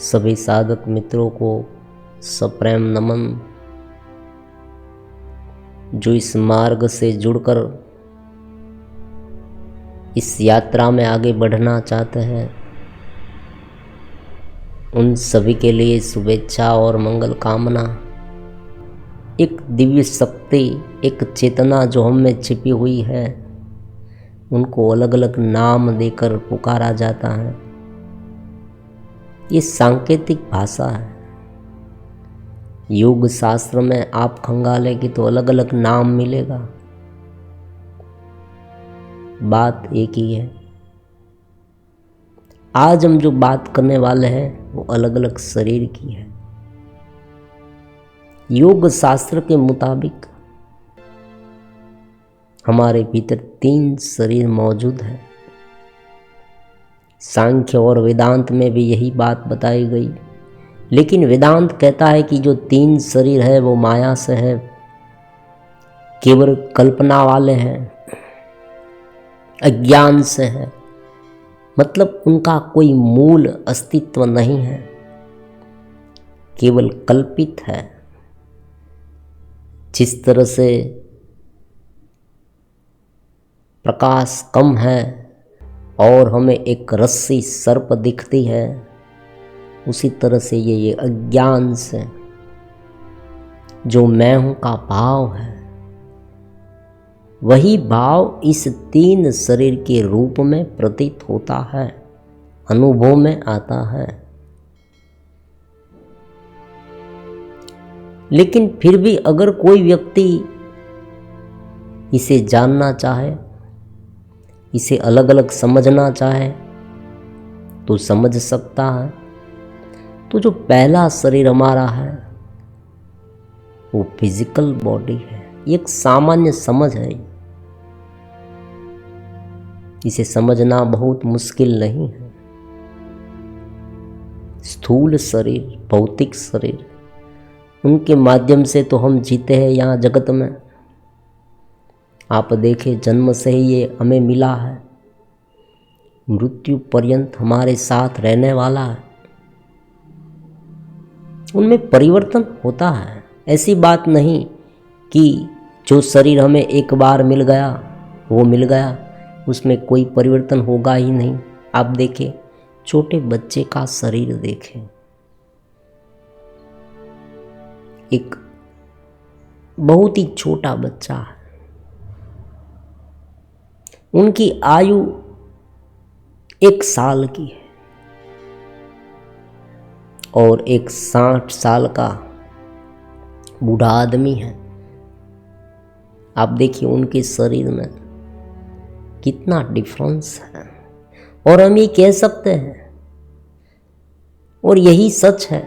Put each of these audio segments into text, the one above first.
सभी साधक मित्रों को सप्रेम नमन, जो इस मार्ग से जुड़कर इस यात्रा में आगे बढ़ना चाहते हैं, उन सभी के लिए शुभेच्छा और मंगल कामना। एक दिव्य शक्ति, एक चेतना जो हम में छिपी हुई है, उनको अलग अलग नाम देकर पुकारा जाता है। ये सांकेतिक भाषा है। योग शास्त्र में आप खंगालेंगे तो अलग अलग नाम मिलेगा, बात एक ही है। आज हम जो बात करने वाले हैं वो अलग अलग शरीर की है। योग शास्त्र के मुताबिक हमारे भीतर 3 शरीर मौजूद है। सांख्य और वेदांत में भी यही बात बताई गई, लेकिन वेदांत कहता है कि जो 3 शरीर है वो माया से है, केवल कल्पना वाले हैं, अज्ञान से है, मतलब उनका कोई मूल अस्तित्व नहीं है, केवल कल्पित है। जिस तरह से प्रकाश कम है और हमें एक रस्सी सर्प दिखती है, उसी तरह से ये अज्ञान से जो मैं हूं का भाव है, वही भाव इस 3 शरीर के रूप में प्रतीत होता है, अनुभव में आता है। लेकिन फिर भी अगर कोई व्यक्ति इसे जानना चाहे, इसे अलग अलग समझना चाहे तो समझ सकता है। तो जो पहला शरीर हमारा है वो फिजिकल बॉडी है। एक सामान्य समझ है, इसे समझना बहुत मुश्किल नहीं है। स्थूल शरीर, भौतिक शरीर, उनके माध्यम से तो हम जीते हैं यहाँ जगत में। आप देखें, जन्म से ही ये हमें मिला है, मृत्यु पर्यंत हमारे साथ रहने वाला है। उनमें परिवर्तन होता है। ऐसी बात नहीं कि जो शरीर हमें एक बार मिल गया वो मिल गया, उसमें कोई परिवर्तन होगा ही नहीं। आप देखें, छोटे बच्चे का शरीर देखें, एक बहुत ही छोटा बच्चा है, उनकी आयु 1 साल की है, और एक 60 साल का बूढ़ा आदमी है। आप देखिए उनके शरीर में कितना डिफरेंस है। और हम ये कह सकते हैं, और यही सच है,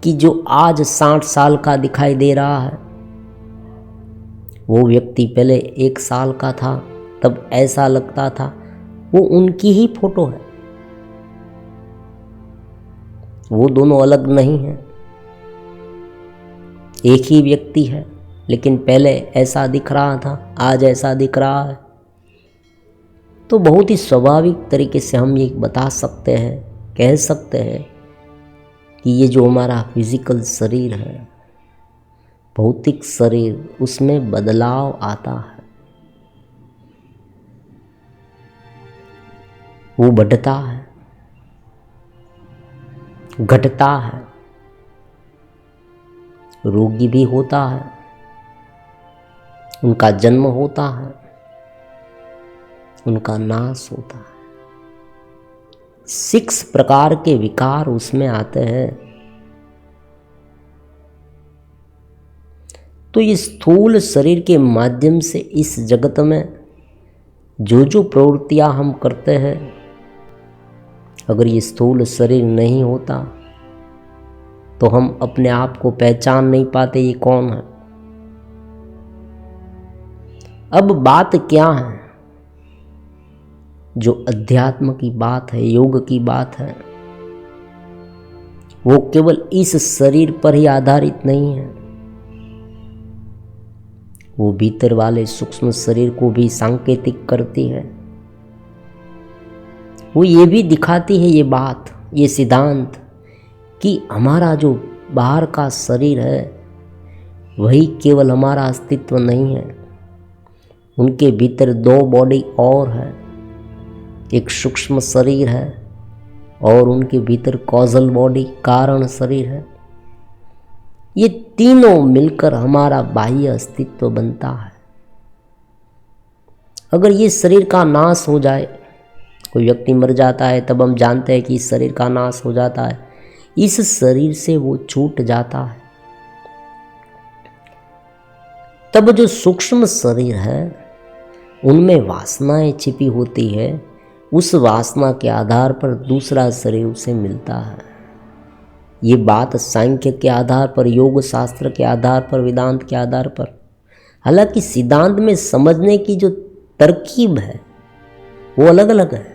कि जो आज 60 साल का दिखाई दे रहा है, वो व्यक्ति पहले 1 साल का था, तब ऐसा लगता था। वो उनकी ही फोटो है, वो दोनों अलग नहीं हैं, एक ही व्यक्ति है, लेकिन पहले ऐसा दिख रहा था, आज ऐसा दिख रहा है। तो बहुत ही स्वाभाविक तरीके से हम ये बता सकते हैं, कह सकते हैं कि ये जो हमारा फिजिकल शरीर है, भौतिक शरीर, उसमें बदलाव आता है। वो बढ़ता है, घटता है, रोगी भी होता है, उनका जन्म होता है, उनका नाश होता है। 6 प्रकार के विकार उसमें आते हैं। तो इस स्थूल शरीर के माध्यम से इस जगत में जो जो प्रवृत्तियां हम करते हैं, अगर ये स्थूल शरीर नहीं होता तो हम अपने आप को पहचान नहीं पाते ये कौन है। अब बात क्या है? जो अध्यात्म की बात है, योग की बात है, वो केवल इस शरीर पर ही आधारित नहीं है, वो भीतर वाले सूक्ष्म शरीर को भी सांकेतिक करती है। वो ये भी दिखाती है ये बात ये सिद्धांत कि हमारा जो बाहर का शरीर है वही केवल हमारा अस्तित्व नहीं है, उनके भीतर 2 बॉडी और है, एक सूक्ष्म शरीर है और उनके भीतर कॉजल बॉडी कारण शरीर है। ये तीनों मिलकर हमारा बाह्य अस्तित्व बनता है। अगर ये शरीर का नाश हो जाए, कोई व्यक्ति मर जाता है, तब हम जानते हैं कि इस शरीर का नाश हो जाता है, इस शरीर से वो छूट जाता है। तब जो सूक्ष्म शरीर है उनमें वासनाएं छिपी होती है, उस वासना के आधार पर दूसरा शरीर उसे मिलता है। ये बात सांख्य के आधार पर, योग शास्त्र के आधार पर, वेदांत के आधार पर, हालांकि सिद्धांत में समझने की जो तरकीब है वो अलग अलग है।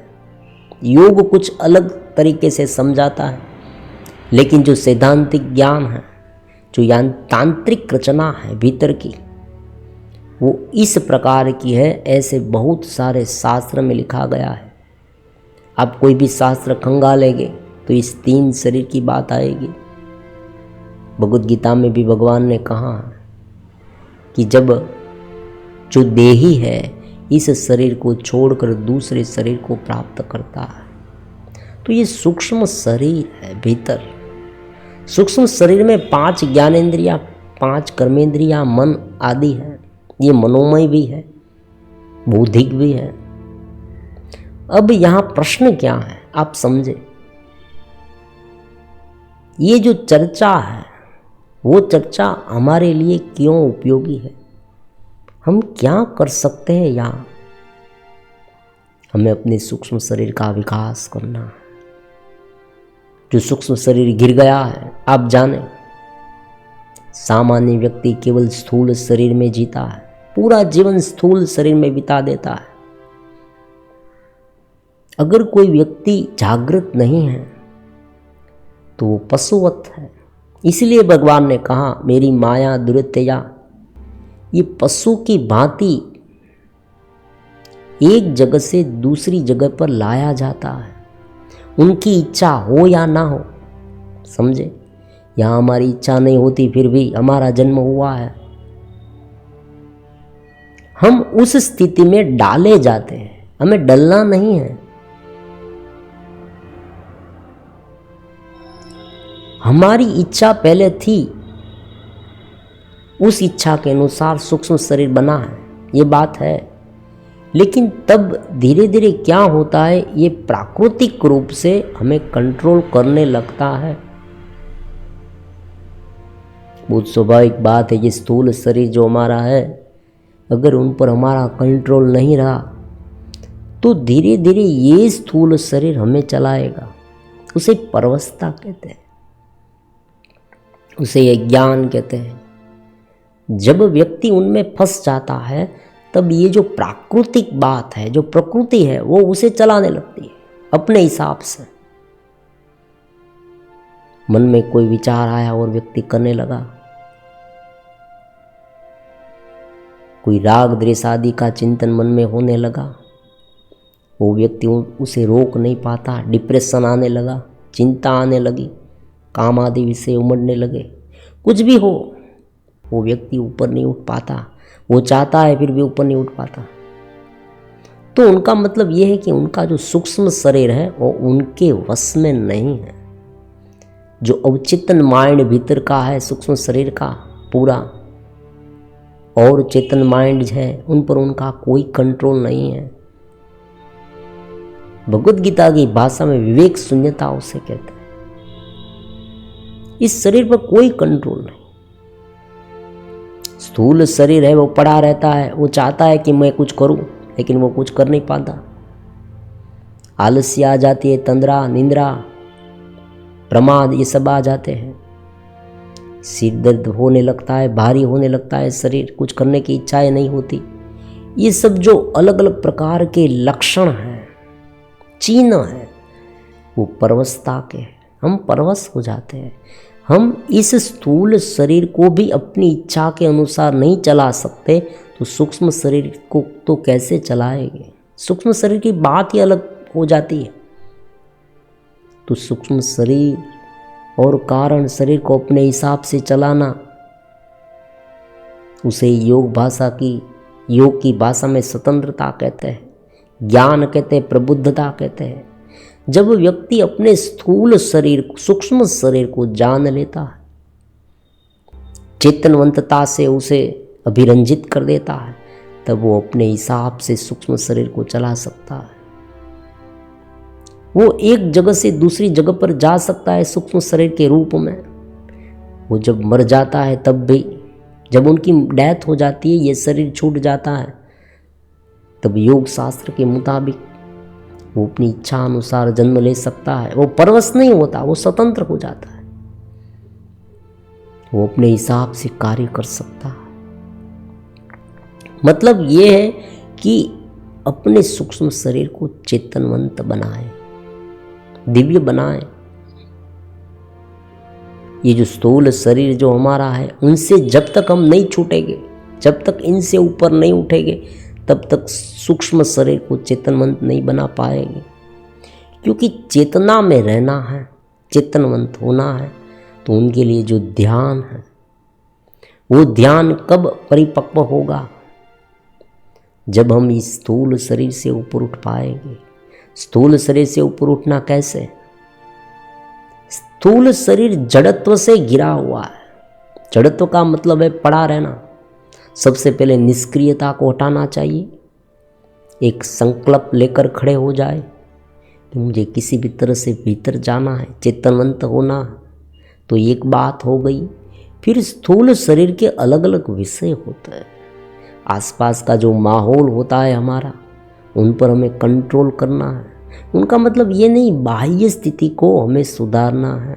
योग कुछ अलग तरीके से समझाता है, लेकिन जो सैद्धांतिक ज्ञान है, जो तांत्रिक रचना है भीतर की, वो इस प्रकार की है। ऐसे बहुत सारे शास्त्र में लिखा गया है। आप कोई भी शास्त्र खंगालेंगे तो इस 3 शरीर की बात आएगी। भगवद गीता में भी भगवान ने कहा है कि जब जो देही है इस शरीर को छोड़कर दूसरे शरीर को प्राप्त करता है, तो ये सूक्ष्म शरीर है भीतर। सूक्ष्म शरीर में 5 ज्ञानेंद्रियां, 5 कर्मेंद्रियां, मन आदि है। ये मनोमय भी है, बौद्धिक भी है। अब यहाँ प्रश्न क्या है, आप समझे। ये जो चर्चा है वो चर्चा हमारे लिए क्यों उपयोगी है, हम क्या कर सकते हैं यहाँ। हमें अपने सूक्ष्म शरीर का विकास करना है। जो सूक्ष्म शरीर गिर गया है, आप जाने सामान्य व्यक्ति केवल स्थूल शरीर में जीता है, पूरा जीवन स्थूल शरीर में बिता देता है। अगर कोई व्यक्ति जागृत नहीं है तो वो पशुवत है। इसलिए भगवान ने कहा मेरी माया दुरितया, ये पशु की भांति एक जगह से दूसरी जगह पर लाया जाता है, उनकी इच्छा हो या ना हो। समझे, यहाँ हमारी इच्छा नहीं होती फिर भी हमारा जन्म हुआ है। हम उस स्थिति में डाले जाते हैं, हमें डलना नहीं है। हमारी इच्छा पहले थी, उस इच्छा के अनुसार सूक्ष्म शरीर बना है, ये बात है। लेकिन तब धीरे धीरे क्या होता है, ये प्राकृतिक रूप से हमें कंट्रोल करने लगता है। बहुत स्वाभाविक बात है, ये स्थूल शरीर जो हमारा है, अगर उन पर हमारा कंट्रोल नहीं रहा तो धीरे धीरे ये स्थूल शरीर हमें चलाएगा। उसे परवस्था कहते हैं, उसे ये ज्ञान कहते हैं। जब व्यक्ति उनमें फंस जाता है तब ये जो प्राकृतिक बात है, जो प्रकृति है, वो उसे चलाने लगती है अपने हिसाब से। मन में कोई विचार आया और व्यक्ति करने लगा, कोई राग द्वेष आदि का चिंतन मन में होने लगा, वो व्यक्ति उसे रोक नहीं पाता, डिप्रेशन आने लगा, चिंता आने लगी, काम आदि विषय उमड़ने लगे। कुछ भी हो, वो व्यक्ति ऊपर नहीं उठ पाता, वो चाहता है फिर भी ऊपर नहीं उठ पाता। तो उनका मतलब ये है कि उनका जो सूक्ष्म शरीर है वो उनके वश में नहीं है। जो अवचेतन माइंड भीतर का है, सूक्ष्म शरीर का पूरा, और चेतन माइंड है, उन पर उनका कोई कंट्रोल नहीं है। भगवद गीता की भाषा में विवेक शून्यता उसे कहते हैं। इस शरीर पर कोई कंट्रोल नहीं। स्थूल शरीर है, वो पड़ा रहता है, वो चाहता है कि मैं कुछ करूं, लेकिन वो कुछ कर नहीं पाता। आलस्य आ जाती है, तंद्रा, निंद्रा, प्रमाद, ये सब आ जाते हैं। सिर दर्द होने लगता है, भारी होने लगता है शरीर, कुछ करने की इच्छाएं नहीं होती। ये सब जो अलग अलग प्रकार के लक्षण हैं, चिन्ह हैं, वो परवस्था के हैं। हम परवश हो जाते हैं। हम इस स्थूल शरीर को भी अपनी इच्छा के अनुसार नहीं चला सकते, तो सूक्ष्म शरीर को तो कैसे चलाएंगे। सूक्ष्म शरीर की बात ही अलग हो जाती है। तो सूक्ष्म शरीर और कारण शरीर को अपने हिसाब से चलाना, उसे योग की भाषा में स्वतंत्रता कहते हैं, ज्ञान कहते हैं, प्रबुद्धता कहते हैं। जब व्यक्ति अपने स्थूल शरीर सूक्ष्म शरीर को जान लेता है, चेतनवंतता से उसे अभिरंजित कर देता है, तब वो अपने हिसाब से सूक्ष्म शरीर को चला सकता है। वो एक जगह से दूसरी जगह पर जा सकता है सूक्ष्म शरीर के रूप में। वो जब मर जाता है तब भी, जब उनकी डेथ हो जाती है, ये शरीर छूट जाता है, तब योग शास्त्र के मुताबिक वो अपनी इच्छा अनुसार जन्म ले सकता है। वो परवश नहीं होता, वो स्वतंत्र हो जाता है, वो अपने हिसाब से कार्य कर सकता है। मतलब ये है कि अपने सूक्ष्म शरीर को चेतनवंत बनाए, दिव्य बनाए। ये जो स्थूल शरीर जो हमारा है, उनसे जब तक हम नहीं छूटेंगे, जब तक इनसे ऊपर नहीं उठेंगे, तब तक सूक्ष्म शरीर को चेतनवंत नहीं बना पाएंगे। क्योंकि चेतना में रहना है, चेतनवंत होना है, तो उनके लिए जो ध्यान है, वो ध्यान कब परिपक्व होगा? जब हम इस स्थूल शरीर से ऊपर उठ पाएंगे। स्थूल शरीर से ऊपर उठना कैसे? स्थूल शरीर जड़त्व से घिरा हुआ है। जड़त्व का मतलब है पड़ा रहना। सबसे पहले निष्क्रियता को हटाना चाहिए। एक संकल्प लेकर खड़े हो जाए कि मुझे किसी भी तरह से भीतर जाना है, चेतनवंत होना है, तो एक बात हो गई। फिर स्थूल शरीर के अलग अलग विषय होते हैं। आसपास का जो माहौल होता है हमारा, उन पर हमें कंट्रोल करना है। उनका मतलब ये नहीं बाह्य स्थिति को हमें सुधारना है,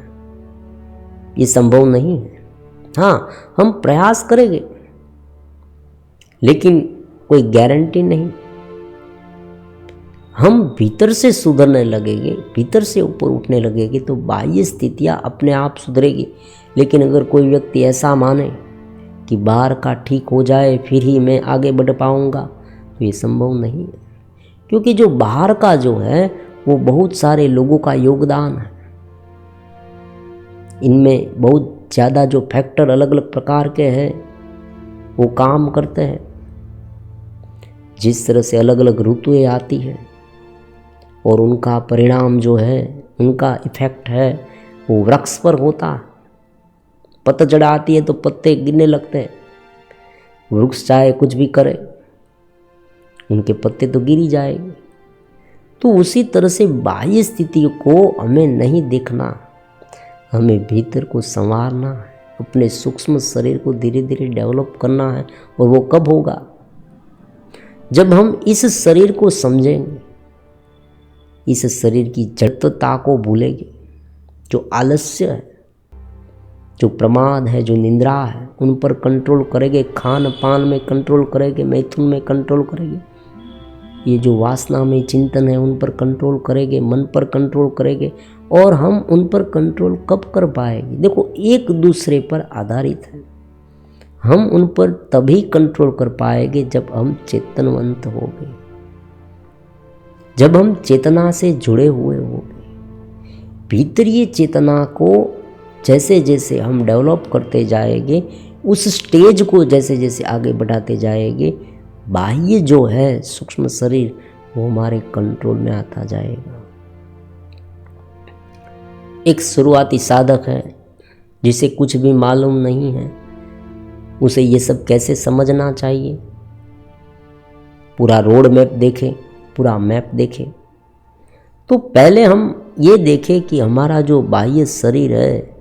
ये संभव नहीं है। हाँ, हम प्रयास करेंगे, लेकिन कोई गारंटी नहीं। हम भीतर से सुधरने लगेंगे, भीतर से ऊपर उठने लगेंगे, तो बाह्य स्थितियाँ अपने आप सुधरेगी। लेकिन अगर कोई व्यक्ति ऐसा माने कि बाहर का ठीक हो जाए फिर ही मैं आगे बढ़ पाऊंगा, तो ये संभव नहीं है। क्योंकि जो बाहर का जो है वो बहुत सारे लोगों का योगदान है। इनमें बहुत ज़्यादा जो फैक्टर अलग अलग प्रकार के हैं वो काम करते हैं। जिस तरह से अलग अलग ऋतुएं आती हैं और उनका परिणाम जो है, उनका इफेक्ट है, वो वृक्ष पर होता है। पतझड़ आती है तो पत्ते गिरने लगते हैं। वृक्ष चाहे कुछ भी करे, उनके पत्ते तो गिर ही जाएंगे। तो उसी तरह से बाह्य स्थिति को हमें नहीं देखना, हमें भीतर को संवारना है, अपने सूक्ष्म शरीर को धीरे धीरे डेवलप करना है। और वो कब होगा? जब हम इस शरीर को समझेंगे, इस शरीर की जड़ता को भूलेंगे। जो आलस्य है, जो प्रमाद है, जो निंद्रा है, उन पर कंट्रोल करेंगे, खान पान में कंट्रोल करेंगे, मैथुन में कंट्रोल करेंगे। ये जो वासना में चिंतन है उन पर कंट्रोल करेंगे, मन पर कंट्रोल करेंगे। और हम उन पर कंट्रोल कब कर पाएंगे? देखो, एक दूसरे पर आधारित है। हम उन पर तभी कंट्रोल कर पाएंगे जब हम चेतनवंत होंगे, जब हम चेतना से जुड़े हुए होंगे। भीतरीय चेतना को जैसे जैसे हम डेवलप करते जाएंगे, उस स्टेज को जैसे जैसे आगे बढ़ाते जाएंगे, बाह्य जो है सूक्ष्म शरीर वो हमारे कंट्रोल में आता जाएगा। एक शुरुआती साधक है जिसे कुछ भी मालूम नहीं है, उसे ये सब कैसे समझना चाहिए? पूरा रोड मैप देखें, पूरा मैप देखें। तो पहले हम ये देखें कि हमारा जो बाह्य शरीर है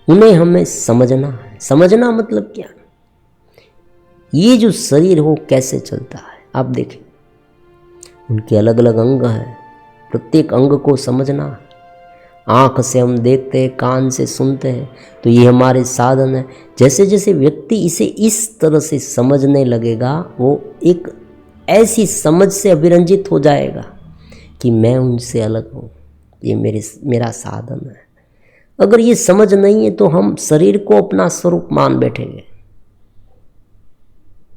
उन्हें हमें समझना है। समझना मतलब क्या? ये जो शरीर हो कैसे चलता है, आप देखें। उनके अलग अलग अंग हैं, प्रत्येक अंग को समझना है। आँख से हम देखते हैं, कान से सुनते हैं, तो ये हमारे साधन है। जैसे जैसे व्यक्ति इसे इस तरह से समझने लगेगा, वो एक ऐसी समझ से अभिरंजित हो जाएगा कि मैं उनसे अलग हूँ, ये मेरा साधन है। अगर ये समझ नहीं है तो हम शरीर को अपना स्वरूप मान बैठेंगे।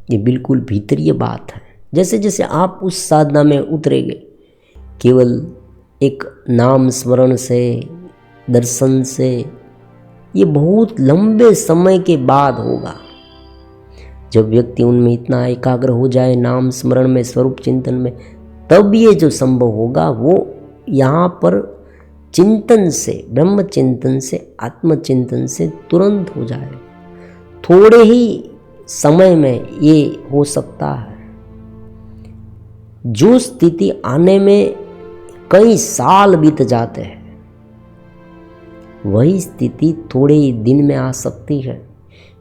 ये बिल्कुल भीतरीय बात है। जैसे जैसे आप उस साधना में उतरेंगे, केवल एक नाम स्मरण से, दर्शन से, ये बहुत लंबे समय के बाद होगा। जब व्यक्ति उनमें इतना एकाग्र हो जाए नाम स्मरण में, स्वरूप चिंतन में, तब ये जो संभव होगा वो यहाँ पर चिंतन से, ब्रह्म चिंतन से, आत्मचिंतन से तुरंत हो जाए। थोड़े ही समय में ये हो सकता है। जो स्थिति आने में कई साल बीत जाते हैं, वही स्थिति थोड़े ही दिन में आ सकती है।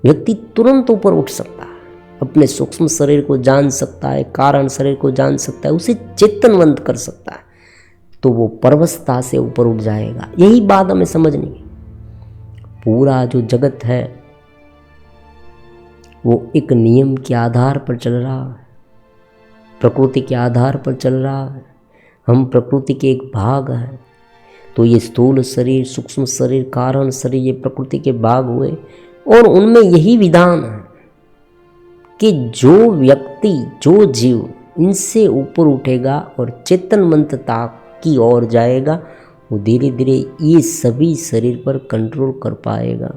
व्यक्ति तुरंत ऊपर उठ सकता है, अपने सूक्ष्म शरीर को जान सकता है, कारण शरीर को जान सकता है, उसे चेतनवंत कर सकता है, तो वो परवस्था से ऊपर उठ जाएगा। यही बात हमें समझनी है। पूरा जो जगत है वो एक नियम के आधार पर चल रहा है, प्रकृति के आधार पर चल रहा है। हम प्रकृति के एक भाग हैं। तो ये स्थूल शरीर, सूक्ष्म शरीर, कारण शरीर, ये प्रकृति के भाग हुए, और उनमें यही विधान है कि जो व्यक्ति, जो जीव इनसे ऊपर उठेगा और चेतनवंतता की ओर जाएगा, वो धीरे धीरे ये सभी शरीर पर कंट्रोल कर पाएगा।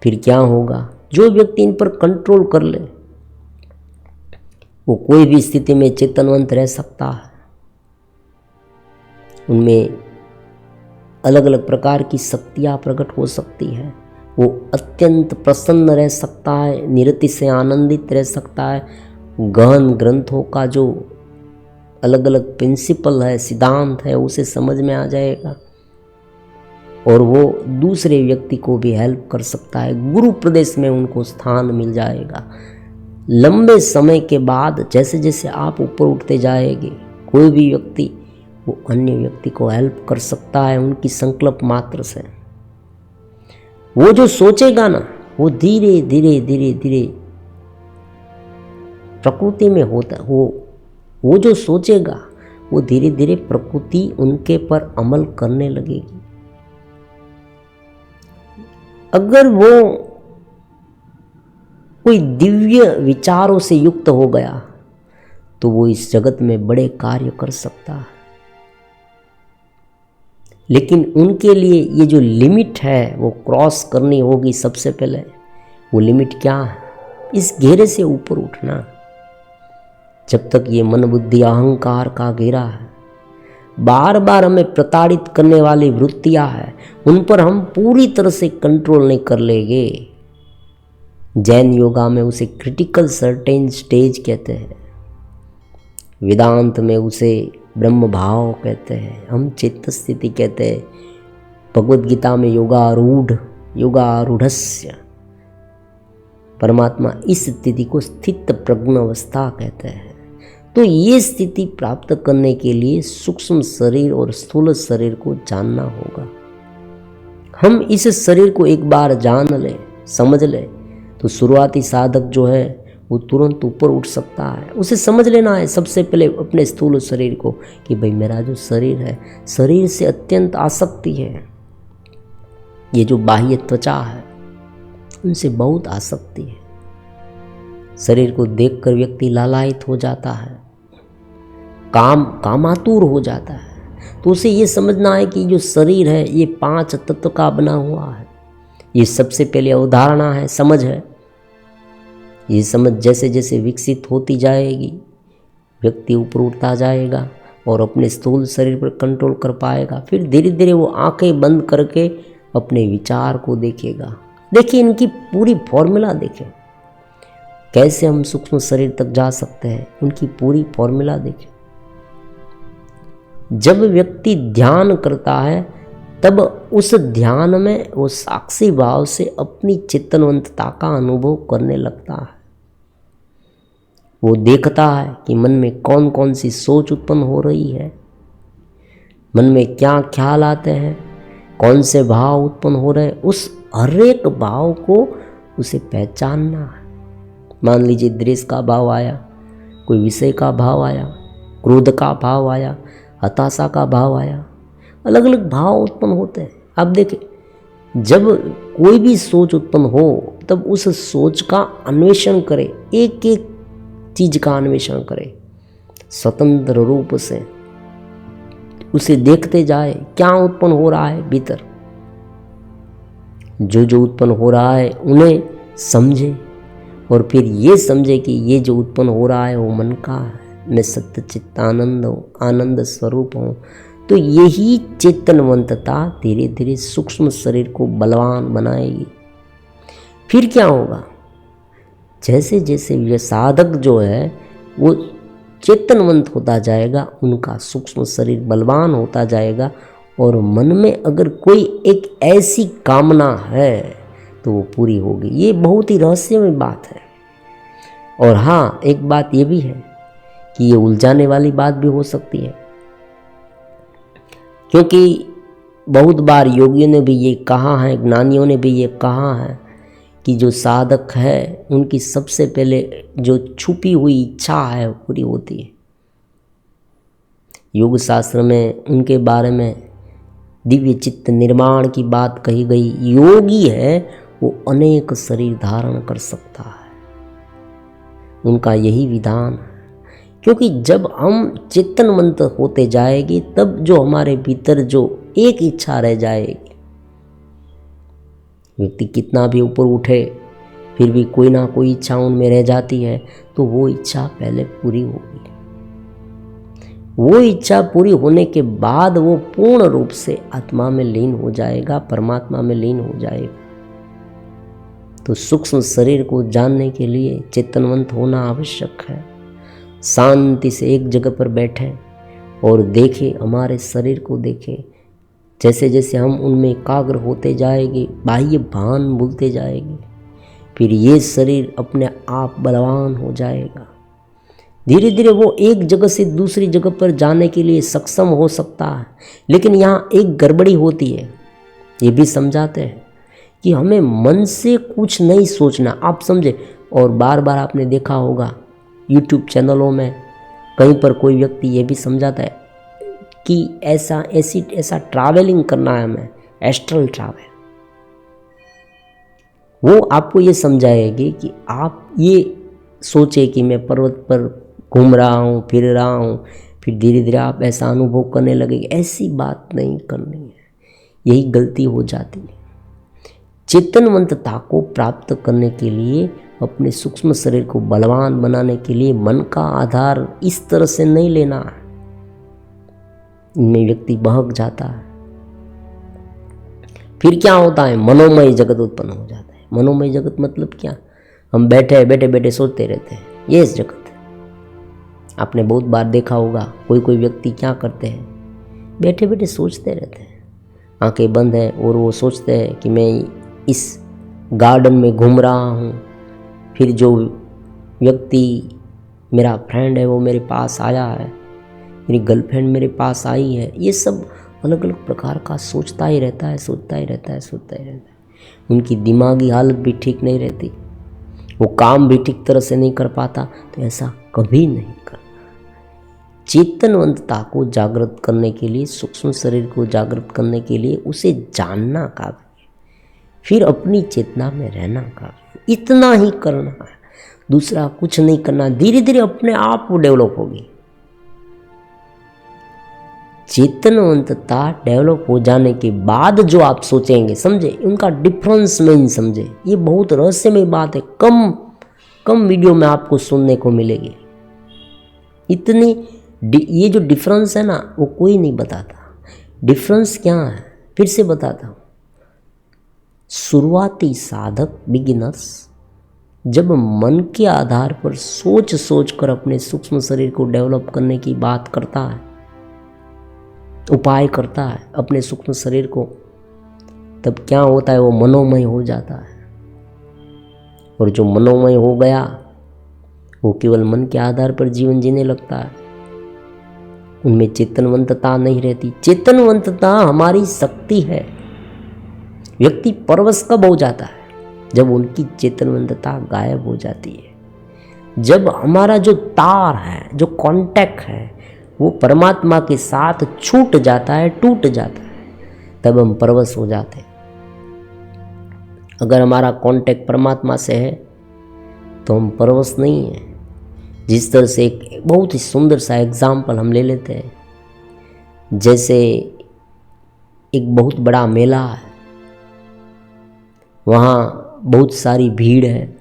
फिर क्या होगा? जो व्यक्ति इन पर कंट्रोल कर ले, वो कोई भी स्थिति में चेतनवंत रह सकता है। उनमें अलग अलग प्रकार की शक्तियाँ प्रकट हो सकती है। वो अत्यंत प्रसन्न रह सकता है, निरति से आनंदित रह सकता है। गहन ग्रंथों का जो अलग अलग प्रिंसिपल है, सिद्धांत है, उसे समझ में आ जाएगा, और वो दूसरे व्यक्ति को भी हेल्प कर सकता है। गुरु प्रदेश में उनको स्थान मिल जाएगा। लंबे समय के बाद जैसे जैसे आप ऊपर उठते जाएंगे, कोई भी व्यक्ति वो अन्य व्यक्ति को हेल्प कर सकता है उनकी संकल्प मात्र से। वो जो सोचेगा ना, वो धीरे धीरे धीरे धीरे प्रकृति में होता है। वो जो सोचेगा वो धीरे धीरे प्रकृति उनके पर अमल करने लगेगी। अगर वो कोई दिव्य विचारों से युक्त हो गया तो वो इस जगत में बड़े कार्य कर सकता है। लेकिन उनके लिए ये जो लिमिट है वो क्रॉस करनी होगी। सबसे पहले वो लिमिट क्या है? इस घेरे से ऊपर उठना। जब तक ये मन बुद्धि अहंकार का घेरा है, बार बार हमें प्रताड़ित करने वाली वृत्तियां हैं, उन पर हम पूरी तरह से कंट्रोल नहीं कर लेंगे। जैन योगा में उसे क्रिटिकल सर्टेन स्टेज कहते हैं, वेदांत में उसे ब्रह्म भाव कहते हैं, हम चित्त स्थिति कहते हैं। भगवद गीता में योगारूढ़स्य, परमात्मा इस स्थिति को स्थित प्रज्ञ अवस्था कहते हैं। तो ये स्थिति प्राप्त करने के लिए सूक्ष्म शरीर और स्थूल शरीर को जानना होगा। हम इस शरीर को एक बार जान लें, समझ लें, तो शुरुआती साधक जो है वो तुरंत ऊपर उठ सकता है। उसे समझ लेना है सबसे पहले अपने स्थूल शरीर को कि भाई मेरा जो शरीर है, शरीर से अत्यंत आसक्ति है। ये जो बाह्य त्वचा है उनसे बहुत आसक्ति है। शरीर को देखकर व्यक्ति लालायित हो जाता है, कामातुर हो जाता है। तो उसे ये समझना है कि जो शरीर है ये 5 तत्व का बना हुआ है। ये सबसे पहले अवधारणा है, समझ है। ये समझ जैसे जैसे विकसित होती जाएगी, व्यक्ति ऊपर उठता जाएगा और अपने स्थूल शरीर पर कंट्रोल कर पाएगा। फिर धीरे धीरे वो आंखें बंद करके अपने विचार को देखेगा। देखिए इनकी पूरी फॉर्मूला देखें, कैसे हम सूक्ष्म शरीर तक जा सकते हैं, उनकी पूरी फॉर्मूला देखें। जब व्यक्ति ध्यान करता है तब उस ध्यान में वो साक्षी भाव से अपनी चेतनवंतता का अनुभव करने लगता है। वो देखता है कि मन में कौन कौन सी सोच उत्पन्न हो रही है, मन में क्या ख्याल आते हैं, कौन से भाव उत्पन्न हो रहे हैं। उस हर एक भाव को उसे पहचानना है। मान लीजिए दृश्य का भाव आया, कोई विषय का भाव आया, क्रोध का भाव आया, हताशा का भाव आया, अलग अलग भाव उत्पन्न होते हैं। आप देखें, जब कोई भी सोच उत्पन्न हो तब उस सोच का अन्वेषण करें, एक एक चीज का अन्वेषण करें स्वतंत्र रूप से। उसे देखते जाए क्या उत्पन्न हो रहा है भीतर। जो जो उत्पन्न हो रहा है उन्हें समझे और फिर ये समझे कि ये जो उत्पन्न हो रहा है वो मन का है, मैं सत्य चित्त आनंद हूँ, आनंद स्वरूप हूँ। तो यही चेतनवंतता धीरे धीरे सूक्ष्म शरीर को बलवान बनाएगी। फिर क्या होगा, जैसे जैसे ये साधक जो है वो चेतनवंत होता जाएगा, उनका सूक्ष्म शरीर बलवान होता जाएगा और मन में अगर कोई एक ऐसी कामना है तो वो पूरी होगी। ये बहुत ही रहस्यमय बात है। और हाँ, एक बात ये भी है कि ये उलझाने वाली बात भी हो सकती है, क्योंकि बहुत बार योगियों ने भी ये कहा है, ज्ञानियों ने भी ये कहा है कि जो साधक है उनकी सबसे पहले जो छुपी हुई इच्छा है वो पूरी होती है। योग शास्त्र में उनके बारे में दिव्य चित्त निर्माण की बात कही गई। योगी है वो अनेक शरीर धारण कर सकता है, उनका यही विधान है। क्योंकि जब हम चेतनवंत होते जाएंगे तब जो हमारे भीतर जो एक इच्छा रह जाएगी, व्यक्ति कितना भी ऊपर उठे फिर भी कोई ना कोई इच्छा उनमें रह जाती है, तो वो इच्छा पहले पूरी होगी। वो इच्छा पूरी होने के बाद वो पूर्ण रूप से आत्मा में लीन हो जाएगा, परमात्मा में लीन हो जाएगा। तो सूक्ष्म शरीर को जानने के लिए चेतनवंत होना आवश्यक है। शांति से एक जगह पर बैठे और देखें, हमारे शरीर को देखें। जैसे जैसे हम उनमें एकाग्र होते जाएंगे, बाह्य भान भूलते जाएंगे, फिर ये शरीर अपने आप बलवान हो जाएगा। धीरे धीरे वो एक जगह से दूसरी जगह पर जाने के लिए सक्षम हो सकता है। लेकिन यहाँ एक गड़बड़ी होती है, ये भी समझाते हैं कि हमें मन से कुछ नहीं सोचना, आप समझे। और बार बार आपने देखा होगा यूट्यूब चैनलों में कहीं पर कोई व्यक्ति ये भी समझाता है कि ऐसा ट्रैवलिंग करना है हमें, एस्ट्रल ट्रैवल। वो आपको ये समझाएगी कि आप ये सोचे कि मैं पर्वत पर घूम रहा हूँ, फिर रहा हूँ, फिर धीरे धीरे आप ऐसा अनुभव करने लगेंगे। ऐसी बात नहीं करनी है, यही गलती हो जाती है। चेतनवंतता को प्राप्त करने के लिए, अपने सूक्ष्म शरीर को बलवान बनाने के लिए मन का आधार इस तरह से नहीं लेना है। इनमें व्यक्ति बहक जाता है। फिर क्या होता है, मनोमय जगत उत्पन्न हो जाता है। मनोमय जगत मतलब क्या, हम बैठे बैठे सोचते रहते हैं, ये इस जगत है। आपने बहुत बार देखा होगा कोई कोई व्यक्ति क्या करते हैं, बैठे बैठे सोचते रहते हैं, आंखें बंद है और वो सोचते हैं कि मैं इस गार्डन में घूम रहा हूँ, फिर जो व्यक्ति मेरा फ्रेंड है वो मेरे पास आया है, मेरी गर्लफ्रेंड मेरे पास आई है। ये सब अलग अलग प्रकार का सोचता ही रहता है, सोचता ही रहता है, सोचता ही रहता है। उनकी दिमागी हालत भी ठीक नहीं रहती, वो काम भी ठीक तरह से नहीं कर पाता। तो ऐसा कभी नहीं करना। चेतनवंतता को जागृत करने के लिए, सूक्ष्म शरीर को जागृत करने के लिए उसे जानना काफ़ी है, फिर अपनी चेतना में रहना काफ़ी है। इतना ही करना है, दूसरा कुछ नहीं करना। धीरे धीरे अपने आप वो डेवलप होगी। चेतनवंतता डेवलप हो जाने के बाद जो आप सोचेंगे, समझे, उनका डिफरेंस नहीं समझे। ये बहुत रहस्यमय बात है, कम वीडियो में आपको सुनने को मिलेगी। इतनी ये जो डिफरेंस है ना, वो कोई नहीं बताता। डिफरेंस क्या है, फिर से बताता हूँ। शुरुआती साधक, बिगिनर्स, जब मन के आधार पर सोच कर अपने सूक्ष्म शरीर को डेवलप करने की बात करता है, उपाय करता है अपने सूक्ष्म शरीर को, तब क्या होता है, वो मनोमय हो जाता है। और जो मनोमय हो गया वो केवल मन के आधार पर जीवन जीने लगता है, उनमें चेतनवंतता नहीं रहती। चेतनवंतता हमारी शक्ति है। व्यक्ति परवश कब हो जाता है, जब उनकी चेतनवंतता गायब हो जाती है। जब हमारा जो तार है, जो कांटेक्ट है, वो परमात्मा के साथ छूट जाता है, टूट जाता है, तब हम परवश हो जाते हैं। अगर हमारा कांटेक्ट परमात्मा से है तो हम परवश नहीं हैं। जिस तरह से एक बहुत ही सुंदर सा एग्जाम्पल हम ले लेते हैं, जैसे एक बहुत बड़ा मेला है, वहाँ बहुत सारी भीड़ है,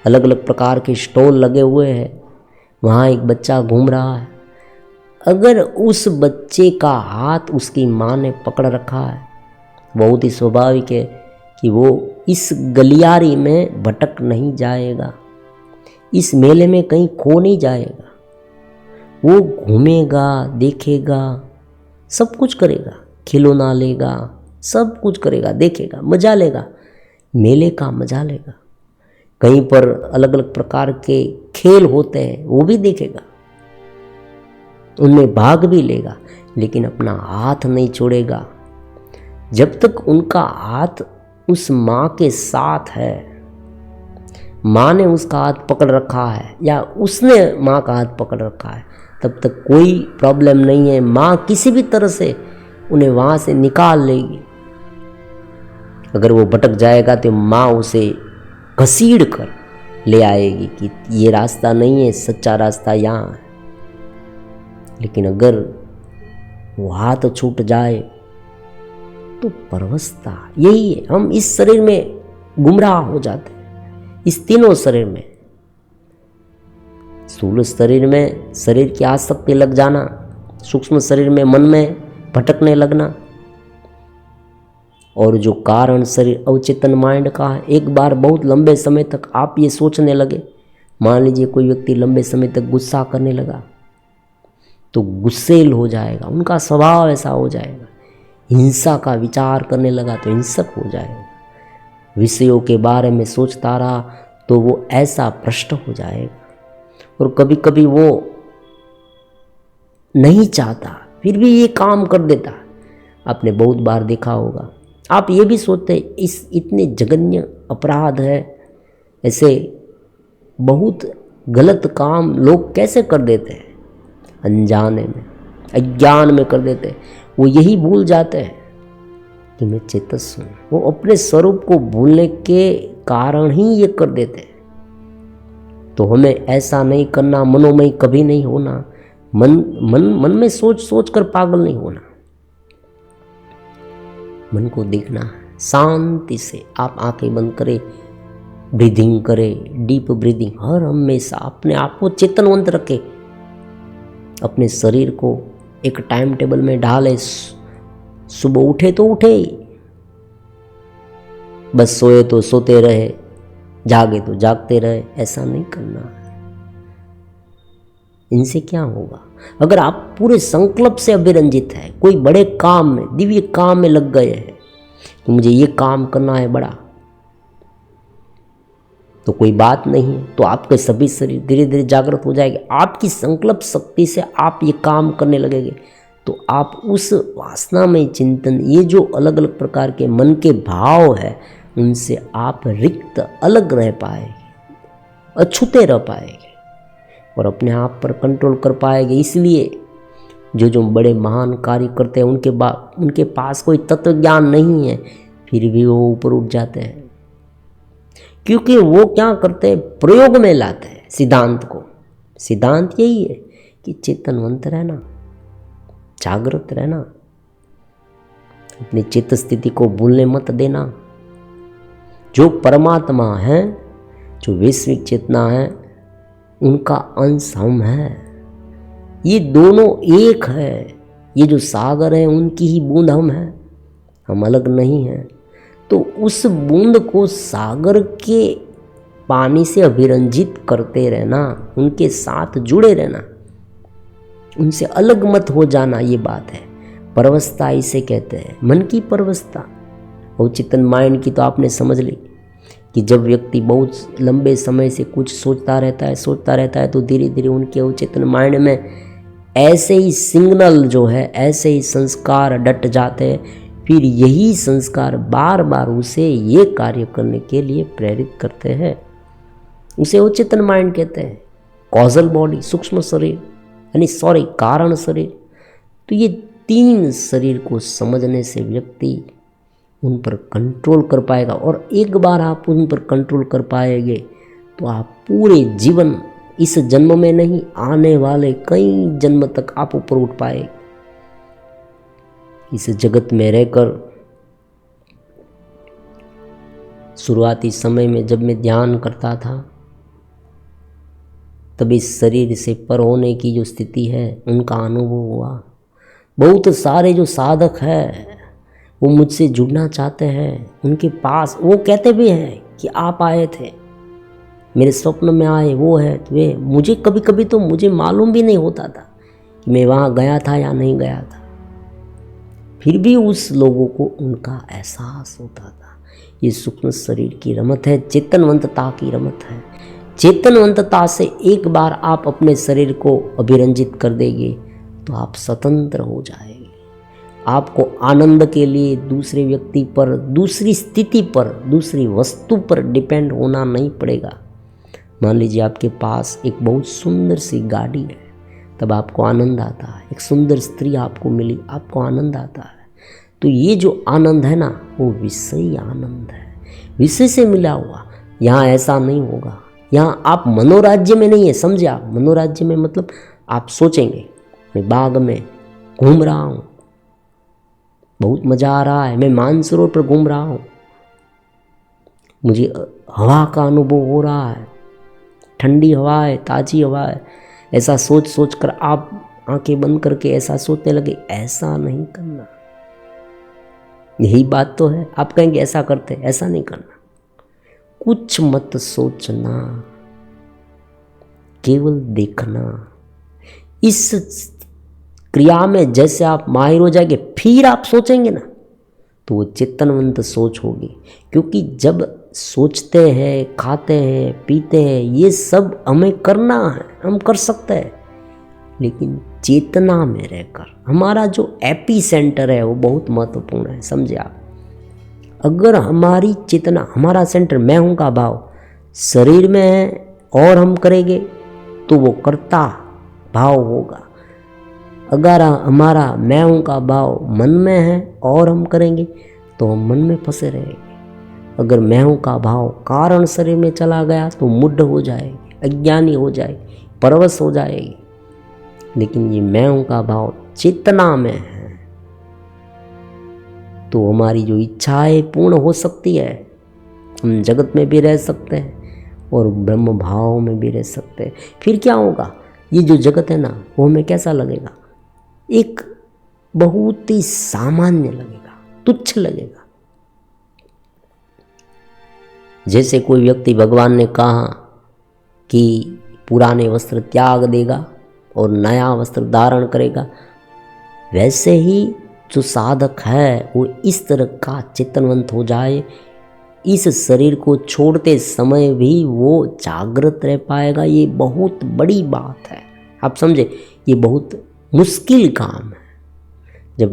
अलग अलग प्रकार के स्टॉल लगे हुए हैं, वहाँ एक बच्चा घूम रहा है। अगर उस बच्चे का हाथ उसकी माँ ने पकड़ रखा है, बहुत ही स्वाभाविक है कि वो इस गलियारी में भटक नहीं जाएगा, इस मेले में कहीं खो नहीं जाएगा। वो घूमेगा, देखेगा, सब कुछ करेगा, खिलौना लेगा, सब कुछ करेगा, देखेगा, मजा लेगा, मेले का मजा लेगा। कहीं पर अलग अलग प्रकार के खेल होते हैं, वो भी देखेगा, उनमें भाग भी लेगा, लेकिन अपना हाथ नहीं छोड़ेगा। जब तक उनका हाथ उस माँ के साथ है, माँ ने उसका हाथ पकड़ रखा है या उसने माँ का हाथ पकड़ रखा है, तब तक कोई प्रॉब्लम नहीं है। माँ किसी भी तरह से उन्हें वहाँ से निकाल लेगी। अगर वो भटक जाएगा तो माँ उसे घसीड़ कर ले आएगी कि ये रास्ता नहीं है, सच्चा रास्ता यहाँ है। लेकिन अगर वो हाथ छूट जाए तो परवस्था यही है, हम इस शरीर में गुमराह हो जाते हैं, इस तीनों शरीर में। स्थूल शरीर में शरीर की आसक्ति लग जाना, सूक्ष्म शरीर में मन में भटकने लगना, और जो कारण शरीर अवचेतन माइंड का है, एक बार बहुत लंबे समय तक आप ये सोचने लगे, मान लीजिए कोई व्यक्ति लंबे समय तक गुस्सा करने लगा तो गुस्सेल हो जाएगा, उनका स्वभाव ऐसा हो जाएगा। हिंसा का विचार करने लगा तो हिंसक हो जाएगा। विषयों के बारे में सोचता रहा तो वो ऐसा भ्रष्ट हो जाएगा। और कभी कभी वो नहीं चाहता फिर भी ये काम कर देता। आपने बहुत बार देखा होगा। आप ये भी सोचते इस इतने जघन्य अपराध है, ऐसे बहुत गलत काम लोग कैसे कर देते हैं, अनजाने में, अज्ञान में कर देते हैं। वो यही भूल जाते हैं कि मैं चेतस हूँ। वो अपने स्वरूप को भूलने के कारण ही ये कर देते हैं। तो हमें ऐसा नहीं करना, मनोमय कभी नहीं होना, मन में सोच सोच कर पागल नहीं होना। मन को देखना है शांति से। आप आंखें बंद करें, ब्रीदिंग करें, डीप ब्रीदिंग, हर हमेशा अपने आप को चेतनवंत रखें। अपने शरीर को एक टाइम टेबल में डाले, सुबह उठे तो उठे, बस सोए तो सोते रहे, जागे तो जागते रहे। ऐसा नहीं करना है। इनसे क्या होगा? अगर आप पूरे संकल्प से अभिरंजित है, कोई बड़े काम में, दिव्य काम में लग गए हैं कि मुझे ये काम करना है बड़ा, तो कोई बात नहीं है, तो आपके सभी शरीर धीरे धीरे जागृत हो जाएंगे। आपकी संकल्प शक्ति से आप ये काम करने लगेंगे तो आप उस वासना में चिंतन, ये जो अलग अलग प्रकार के मन के भाव है, उनसे आप रिक्त अलग रह पाएंगे, अछूते रह पाएंगे और अपने आप पर कंट्रोल कर पाएंगे। इसलिए जो बड़े महान कार्य करते हैं उनके पास कोई तत्व ज्ञान नहीं है, फिर भी वो ऊपर उठ जाते हैं, क्योंकि वो क्या करते हैं, प्रयोग में लाते हैं सिद्धांत को। सिद्धांत यही है कि चेतनवंत रहना, जागृत रहना, अपनी चित्त स्थिति को भूलने मत देना। जो परमात्मा है, जो वैश्विक चेतना है, उनका अंश हम हैं। ये दोनों एक है। ये जो सागर है उनकी ही बूंद हम हैं, हम अलग नहीं हैं। तो उस बूंद को सागर के पानी से अभिरंजित करते रहना, उनके साथ जुड़े रहना, उनसे अलग मत हो जाना। ये बात है परवस्था, इसे कहते हैं, मन की परवस्था। अवचेतन माइंड की तो आपने समझ ली कि जब व्यक्ति बहुत लंबे समय से कुछ सोचता रहता है तो धीरे धीरे उनके अवचेतन माइंड में ऐसे ही सिग्नल जो है, ऐसे ही संस्कार डट जाते हैं। फिर यही संस्कार बार बार उसे ये कार्य करने के लिए प्रेरित करते हैं। उसे अवचेतन माइंड कहते हैं। कॉजल बॉडी, सूक्ष्म शरीर, कारण शरीर। तो ये तीन शरीर को समझने से व्यक्ति उन पर कंट्रोल कर पाएगा। और एक बार आप उन पर कंट्रोल कर पाएंगे तो आप पूरे जीवन, इस जन्म में नहीं, आने वाले कई जन्म तक आप ऊपर उठ पाएंगे। इस जगत में रहकर शुरुआती समय में जब मैं ध्यान करता था तब इस शरीर से पर होने की जो स्थिति है उनका अनुभव हुआ। बहुत सारे जो साधक हैं वो मुझसे जुड़ना चाहते हैं, उनके पास वो कहते भी हैं कि आप आए थे, मेरे स्वप्न में आए, वो है तो वे। मुझे कभी कभी तो मुझे मालूम भी नहीं होता था कि मैं वहाँ गया था या नहीं गया था, फिर भी उस लोगों को उनका एहसास होता था। ये सूक्ष्म शरीर की रमत है, चेतनवंतता की रमत है। चेतनवंतता से एक बार आप अपने शरीर को अभिरंजित कर देंगे तो आप स्वतंत्र हो जाएंगे। आपको आनंद के लिए दूसरे व्यक्ति पर, दूसरी स्थिति पर, दूसरी वस्तु पर डिपेंड होना नहीं पड़ेगा। मान लीजिए आपके पास एक बहुत सुंदर सी गाड़ी है, तब आपको आनंद आता है। एक सुंदर स्त्री आपको मिली, आपको आनंद आता है। तो ये जो आनंद है ना, वो विषयी आनंद है, विषय से मिला हुआ। यहाँ ऐसा नहीं होगा। यहाँ आप मनोराज्य में नहीं है, समझे आप। मनोराज्य में मतलब आप सोचेंगे मैं बाग में घूम रहा हूँ, बहुत मज़ा आ रहा है, मैं मानसरोवर पर घूम रहा हूँ, मुझे हवा का अनुभव हो रहा है, ठंडी हवा है, ताज़ी हवा है। ऐसा सोच सोच कर आप आंखें बंद करके ऐसा सोचने लगे। ऐसा नहीं करना। यही बात तो है। आप कहेंगे ऐसा करते, ऐसा नहीं करना। कुछ मत सोचना, केवल देखना। इस क्रिया में जैसे आप माहिर हो जाएंगे, फिर आप सोचेंगे ना तो वो चेतनवंत सोच होगी। क्योंकि जब सोचते हैं, खाते हैं, पीते हैं, ये सब हमें करना है, हम कर सकते हैं, लेकिन चेतना में रहकर। हमारा जो एपी सेंटर है वो बहुत महत्वपूर्ण है, समझे आप। अगर हमारी चेतना, हमारा सेंटर मैं हूँ का भाव शरीर में है और हम करेंगे तो वो कर्ता भाव होगा। अगर हमारा मैं हूँ का भाव मन में है और हम करेंगे तो हम मन में फंसे रहेंगे। अगर मैं हूँ का भाव कारण शरीर में चला गया तो मुड्ढ हो जाएगी, अज्ञानी हो जाएगी, परवश हो जाएगी। लेकिन ये मैं हूँ का भाव चेतना में है तो हमारी जो इच्छाएं पूर्ण हो सकती है। हम जगत में भी रह सकते हैं और ब्रह्म भाव में भी रह सकते हैं। फिर क्या होगा, ये जो जगत है ना वो हमें कैसा लगेगा, एक बहुत ही सामान्य लगेगा, तुच्छ लगेगा। जैसे कोई व्यक्ति, भगवान ने कहा कि पुराने वस्त्र त्याग देगा और नया वस्त्र धारण करेगा, वैसे ही जो साधक है वो इस तरह का चेतनवंत हो जाए, इस शरीर को छोड़ते समय भी वो जागृत रह पाएगा। ये बहुत बड़ी बात है, आप समझे। ये बहुत मुश्किल काम है। जब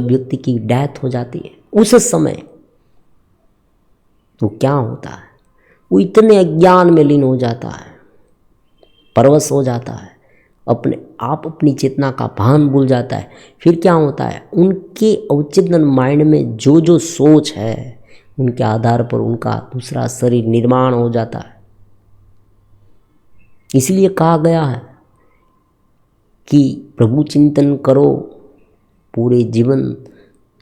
व्यक्ति की डेथ हो जाती है उस समय तो क्या होता है, वो इतने अज्ञान में लीन हो जाता है, परवश हो जाता है, अपने आप अपनी चेतना का भान भूल जाता है। फिर क्या होता है, उनके अवचेतन माइंड में जो जो सोच है उनके आधार पर उनका दूसरा शरीर निर्माण हो जाता है। इसलिए कहा गया है कि प्रभु चिंतन करो, पूरे जीवन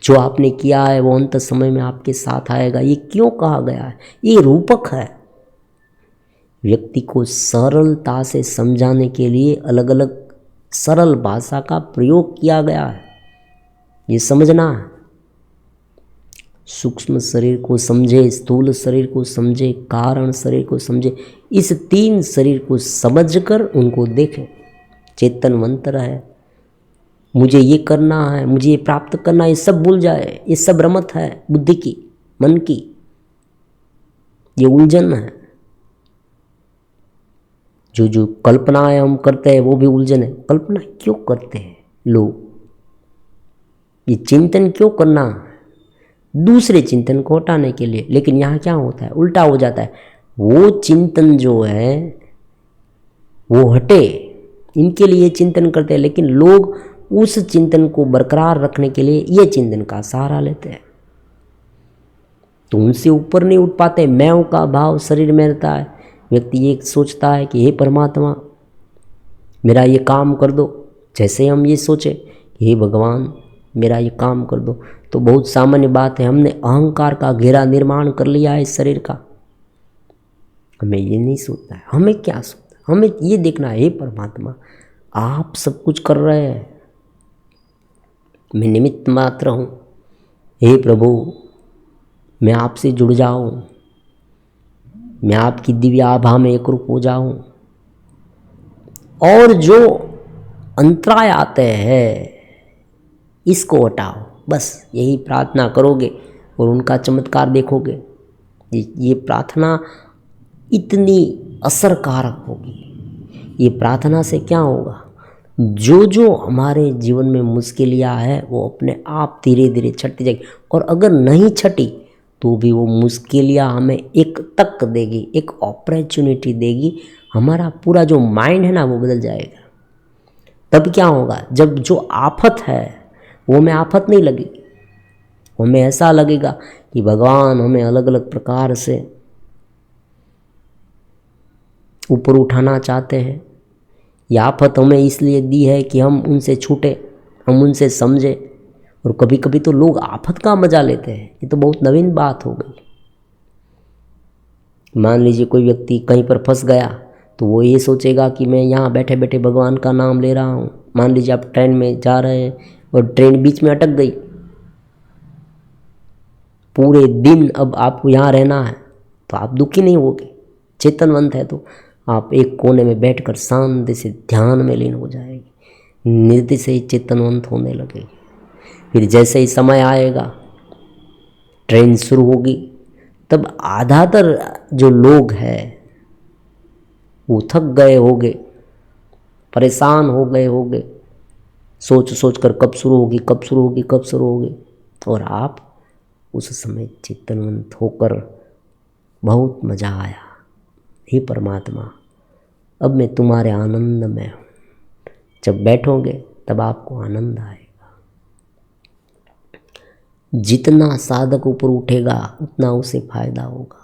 जो आपने किया है वो अंत समय में आपके साथ आएगा। ये क्यों कहा गया है, ये रूपक है। व्यक्ति को सरलता से समझाने के लिए अलग अलग सरल भाषा का प्रयोग किया गया है, ये समझना है। सूक्ष्म शरीर को समझे, स्थूल शरीर को समझे, कारण शरीर को समझे, इस तीन शरीर को समझकर उनको देखें। चेतनवंत रहे, मुझे ये करना है, मुझे ये प्राप्त करना है, ये सब भूल जाए। ये सब रमत है बुद्धि की, मन की, ये उलझन है। जो जो कल्पनाएं हम करते हैं वो भी उलझन है। कल्पना क्यों करते हैं लोग, ये चिंतन क्यों करना, दूसरे चिंतन को हटाने के लिए। लेकिन यहाँ क्या होता है, उल्टा हो जाता है। वो चिंतन जो है वो हटे, इनके लिए चिंतन करते हैं, लेकिन लोग उस चिंतन को बरकरार रखने के लिए ये चिंतन का सहारा लेते हैं, तो उनसे ऊपर नहीं उठ पाते। मैं का भाव शरीर में रहता है। व्यक्ति ये सोचता है कि हे परमात्मा मेरा ये काम कर दो। जैसे हम ये सोचे कि हे भगवान मेरा ये काम कर दो, तो बहुत सामान्य बात है। हमने अहंकार का घेरा निर्माण कर लिया है इस शरीर का। हमें ये नहीं सोचना है, हमें क्या सोचना है, हमें ये देखना है, हे परमात्मा आप सब कुछ कर रहे हैं, मैं निमित्त मात्र हूँ। हे प्रभु मैं आपसे जुड़ जाऊँ, मैं आपकी दिव्य आभा में एकरूप हो जाऊँ, और जो अंतराय आते हैं इसको हटाओ। बस यही प्रार्थना करोगे और उनका चमत्कार देखोगे। ये प्रार्थना इतनी असरकारक होगी। ये प्रार्थना से क्या होगा, जो जो हमारे जीवन में मुश्किलियाँ है वो अपने आप धीरे धीरे छटती जाएगी। और अगर नहीं छटी तो भी वो मुश्किलियाँ हमें एक तक देगी, एक अपॉर्चुनिटी देगी। हमारा पूरा जो माइंड है ना वो बदल जाएगा। तब क्या होगा, जब जो आफत है वो हमें आफत नहीं लगेगी, हमें ऐसा लगेगा कि भगवान हमें अलग अलग प्रकार से ऊपर उठाना चाहते हैं। यह आफत हमें इसलिए दी है कि हम उनसे छूटे, हम उनसे समझे। और कभी कभी तो लोग आफत का मजा लेते हैं, ये तो बहुत नवीन बात हो गई। मान लीजिए कोई व्यक्ति कहीं पर फंस गया तो वो ये सोचेगा कि मैं यहाँ बैठे बैठे भगवान का नाम ले रहा हूँ। मान लीजिए आप ट्रेन में जा रहे हैं और ट्रेन बीच में अटक गई, पूरे दिन अब आपको यहाँ रहना है, तो आप दुखी नहीं होगे। चेतनवंत है तो आप एक कोने में बैठकर शांति से ध्यान में लीन हो जाएगी, निर्दय से ही चेतनवंत होने लगेगी। फिर जैसे ही समय आएगा, ट्रेन शुरू होगी, तब आधातर जो लोग हैं वो थक गए होंगे, परेशान हो गए होंगे, सोच सोच कर कब शुरू होगी, कब शुरू होगी, कब शुरू होगी। और आप उस समय चेतनवंत होकर बहुत मज़ा आया, हे परमात्मा अब मैं तुम्हारे आनंद में हूँ। जब बैठोगे तब आपको आनंद आएगा। जितना साधक ऊपर उठेगा उतना उसे फायदा होगा।